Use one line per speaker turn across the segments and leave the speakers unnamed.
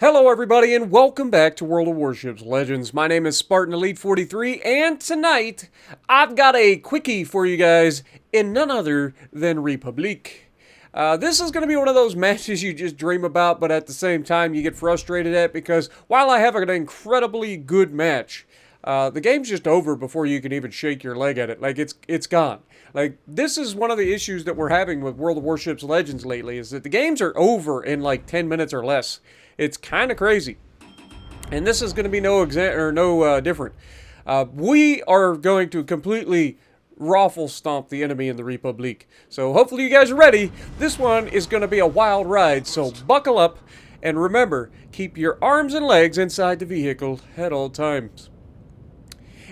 Hello everybody and welcome back to World of Warships Legends. My name is Spartan Elite 43 and tonight I've got a quickie for you guys in none other than Republic. This is going to be one of those matches you just dream about, but at the same time you get frustrated at because while I have an incredibly good match, the game's just over before you can even shake your leg at it. Like, it's gone. Like, this is one of the issues that we're having with World of Warships Legends lately, is that the games are over in like 10 minutes or less. It's kind of crazy. And this is going to be no different. We are going to completely raffle stomp the enemy in the Republic. So hopefully you guys are ready. This one is going to be a wild ride, so buckle up. And remember, keep your arms and legs inside the vehicle at all times.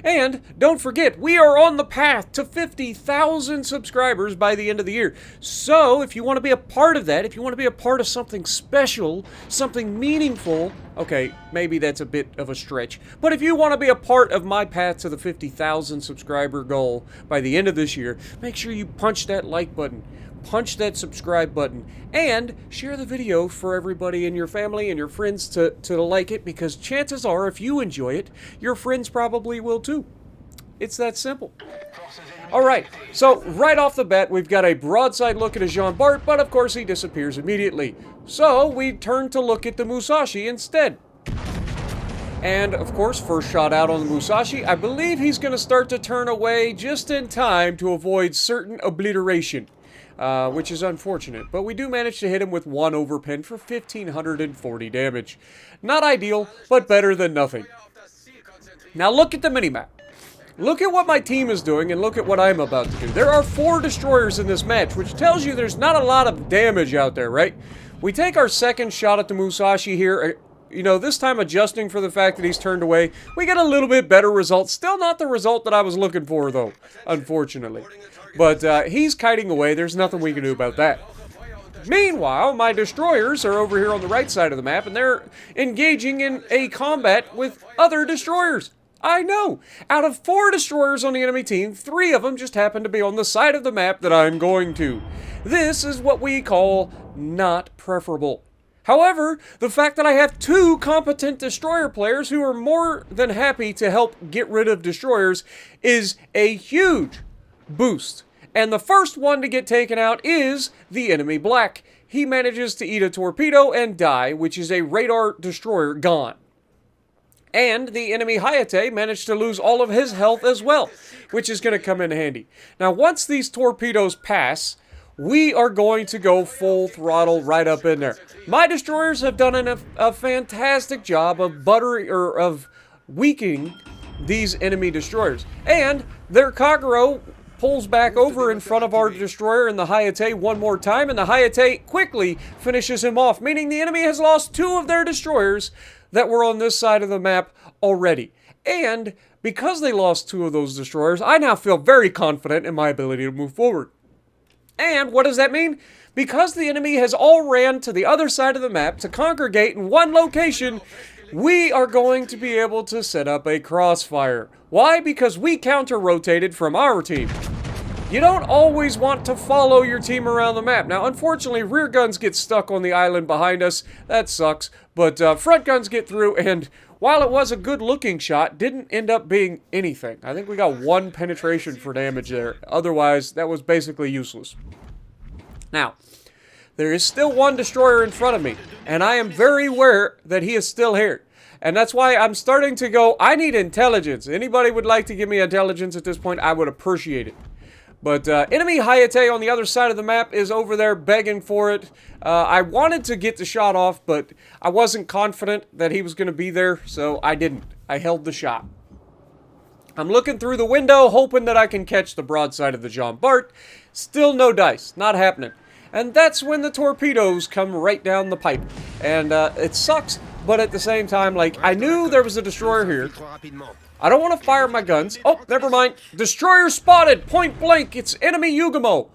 And don't forget, we are on the path to 50,000 subscribers by the end of the year. So if you want to be a part of that, if you want to be a part of something special, something meaningful, okay, maybe that's a bit of a stretch, but if you want to be a part of my path to the 50,000 subscriber goal by the end of this year, make sure you punch that like button. Punch that subscribe button and share the video for everybody in your family and your friends to like it, because chances are if you enjoy it, your friends probably will too. It's that simple. Alright, so right off the bat we've got a broadside look at a Jean Bart, but of course he disappears immediately. So we turn to look at the Musashi instead. And of course, first shot out on the Musashi, I believe he's going to start to turn away just in time to avoid certain obliteration. Which is unfortunate, but we do manage to hit him with one overpin for 1,540 damage. Not ideal, but better than nothing. Now look at the minimap. Look at what my team is doing, and look at what I'm about to do. There are 4 destroyers in this match, which tells you there's not a lot of damage out there, right? We take our second shot at the Musashi here. You know, this time adjusting for the fact that he's turned away, we get a little bit better result. Still not the result that I was looking for, though, unfortunately. But he's kiting away. There's nothing we can do about that. Meanwhile, my destroyers are over here on the right side of the map, and they're engaging in a combat with other destroyers. I know. Out of 4 destroyers on the enemy team, 3 of them just happen to be on the side of the map that I'm going to. This is what we call not preferable. However, the fact that I have 2 competent destroyer players who are more than happy to help get rid of destroyers is a huge boost. And the first one to get taken out is the enemy Black. He manages to eat a torpedo and die, which is a radar destroyer gone. And the enemy Hayate managed to lose all of his health as well, which is going to come in handy. Now, once these torpedoes pass, we are going to go full throttle right up in there. My destroyers have done a fantastic job of weakening these enemy destroyers. And their Kagero pulls back over in front of our destroyer in the Hayate one more time, and the Hayate quickly finishes him off, meaning the enemy has lost 2 of their destroyers that were on this side of the map already. And because they lost 2 of those destroyers, I now feel very confident in my ability to move forward. And what does that mean? Because the enemy has all ran to the other side of the map to congregate in one location, we are going to be able to set up a crossfire. Why? Because we counter-rotated from our team. You don't always want to follow your team around the map. Now, unfortunately, rear guns get stuck on the island behind us. That sucks. But front guns get through, and while it was a good-looking shot, didn't end up being anything. I think we got 1 penetration for damage there. Otherwise, that was basically useless. Now, there is still 1 destroyer in front of me, and I am very aware that he is still here. And that's why I'm starting to go, I need intelligence. Anybody would like to give me intelligence at this point, I would appreciate it. But enemy Hayate on the other side of the map is over there begging for it. I wanted to get the shot off, but I wasn't confident that he was going to be there, so I didn't. I held the shot. I'm looking through the window, hoping that I can catch the broadside of the Jean Bart. Still no dice. Not happening. And that's when the torpedoes come right down the pipe. And it sucks, but at the same time, like, I knew there was a destroyer here. I don't want to fire my guns. Oh, never mind. Destroyer spotted! Point blank! It's enemy Yugamo!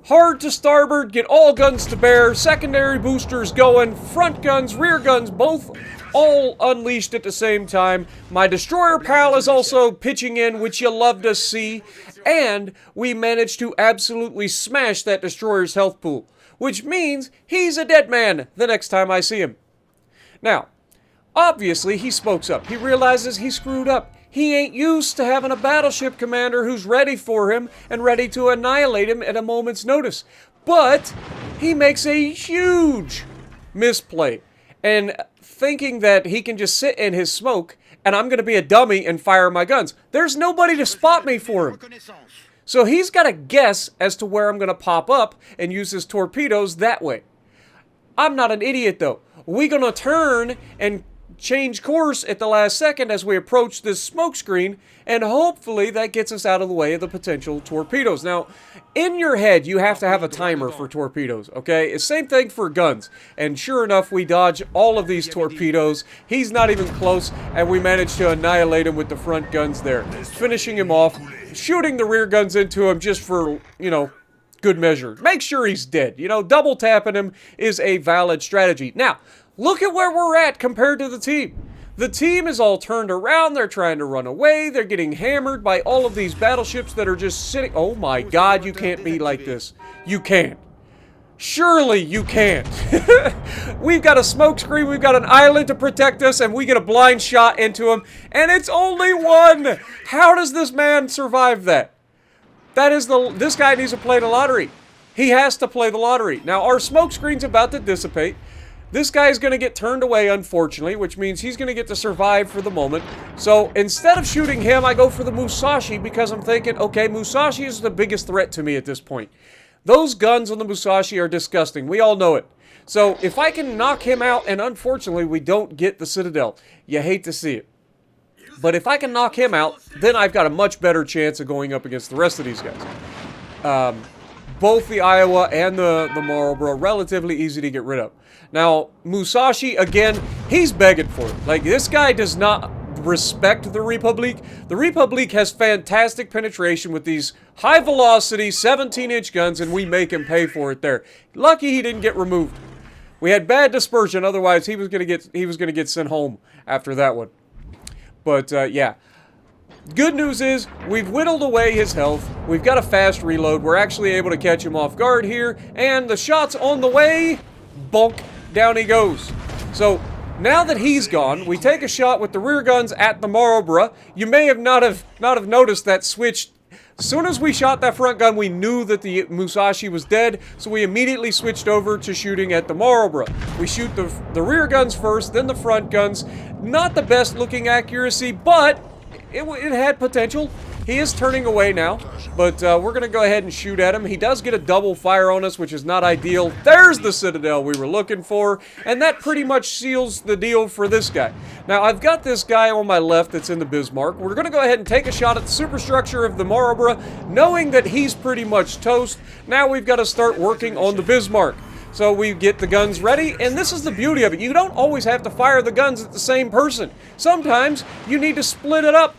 Hard to starboard, get all guns to bear, secondary boosters going, front guns, rear guns, both all unleashed at the same time. My destroyer pal is also pitching in, which you love to see. And we managed to absolutely smash that destroyer's health pool, which means he's a dead man the next time I see him. Now, obviously, he smokes up. He realizes he screwed up. He ain't used to having a battleship commander who's ready for him and ready to annihilate him at a moment's notice. But he makes a huge misplay. And thinking that he can just sit in his smoke and I'm going to be a dummy and fire my guns. There's nobody to spot me for him. So he's got to guess as to where I'm going to pop up and use his torpedoes that way. I'm not an idiot though. We're going to turn and change course at the last second as we approach this smoke screen, and hopefully that gets us out of the way of the potential torpedoes. Now, in your head, you have to have a timer for torpedoes, okay? It's same thing for guns, and sure enough, we dodge all of these torpedoes. He's not even close, and we manage to annihilate him with the front guns there, finishing him off, shooting the rear guns into him just for, you know, good measure. Make sure he's dead. You know, double tapping him is a valid strategy. Now, look at where we're at compared to the team. The team is all turned around. They're trying to run away. They're getting hammered by all of these battleships that are just sitting. Oh my God, you can't be like this. You can't. Surely you can't. We've got a smoke screen. We've got an island to protect us, and we get a blind shot into him, and it's only one. How does this man survive that? This guy needs to play the lottery. He has to play the lottery. Now, our smoke screen's about to dissipate. This guy's going to get turned away, unfortunately, which means he's going to get to survive for the moment. So, instead of shooting him, I go for the Musashi because I'm thinking, okay, Musashi is the biggest threat to me at this point. Those guns on the Musashi are disgusting. We all know it. So, if I can knock him out, and unfortunately, we don't get the Citadel. You hate to see it. But if I can knock him out, then I've got a much better chance of going up against the rest of these guys. Both the Iowa and the Marlboro, relatively easy to get rid of. Now, Musashi, again, he's begging for it. Like, this guy does not respect the Republic. The Republic has fantastic penetration with these high-velocity 17-inch guns, and we make him pay for it there. Lucky he didn't get removed. We had bad dispersion, otherwise he was gonna get sent home after that one. But, yeah. Good news is, we've whittled away his health, we've got a fast reload, we're actually able to catch him off guard here, and the shot's on the way, bonk, down he goes. So, now that he's gone, we take a shot with the rear guns at the Marlboro. You may have not have noticed that switch. As soon as we shot that front gun, we knew that the Musashi was dead, so we immediately switched over to shooting at the Marlboro. We shoot the rear guns first, then the front guns. Not the best looking accuracy, but it had potential. He is turning away now, but we're going to go ahead and shoot at him. He does get a double fire on us, which is not ideal. There's the Citadel we were looking for, and that pretty much seals the deal for this guy. Now, I've got this guy on my left that's in the Bismarck. We're going to go ahead and take a shot at the superstructure of the Marlboro, knowing that he's pretty much toast. Now we've got to start working on the Bismarck. So we get the guns ready, and this is the beauty of it. You don't always have to fire the guns at the same person. Sometimes you need to split it up.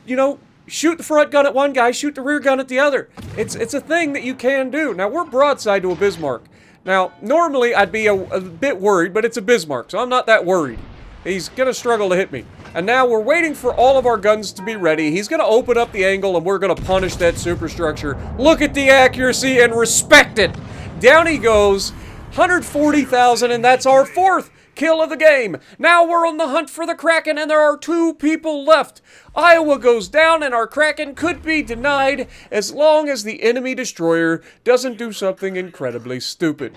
You know, shoot the front gun at one guy, shoot the rear gun at the other. It's a thing that you can do. Now, we're broadside to a Bismarck. Now, normally I'd be a bit worried, but it's a Bismarck, so I'm not that worried. He's going to struggle to hit me. And now we're waiting for all of our guns to be ready. He's going to open up the angle, and we're going to punish that superstructure. Look at the accuracy and respect it. Down he goes. 140,000, and that's our fourth kill of the game. Now we're on the hunt for the Kraken, and there are 2 people left. Iowa goes down, and our Kraken could be denied as long as the enemy destroyer doesn't do something incredibly stupid.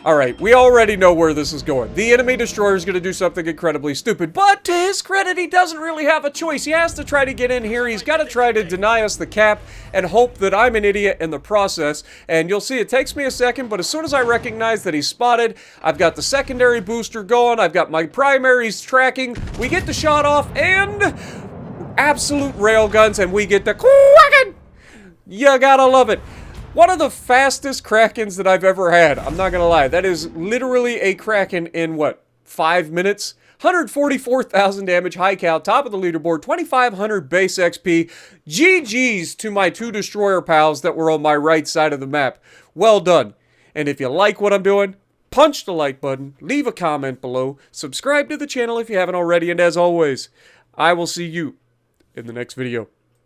Alright, we already know where this is going. The enemy destroyer is going to do something incredibly stupid, but to his credit, he doesn't really have a choice. He has to try to get in here. He's got to try to deny us the cap and hope that I'm an idiot in the process. And you'll see it takes me a second, but as soon as I recognize that he's spotted, I've got the secondary booster going, I've got my primaries tracking, we get the shot off, and absolute railguns, and we get the Kraken! You gotta love it. One of the fastest Krakens that I've ever had. I'm not going to lie. That is literally a Kraken in, what, 5 minutes? 144,000 damage, high cal, top of the leaderboard, 2,500 base XP. GG's to my 2 destroyer pals that were on my right side of the map. Well done. And if you like what I'm doing, punch the like button, leave a comment below, subscribe to the channel if you haven't already, and as always, I will see you in the next video.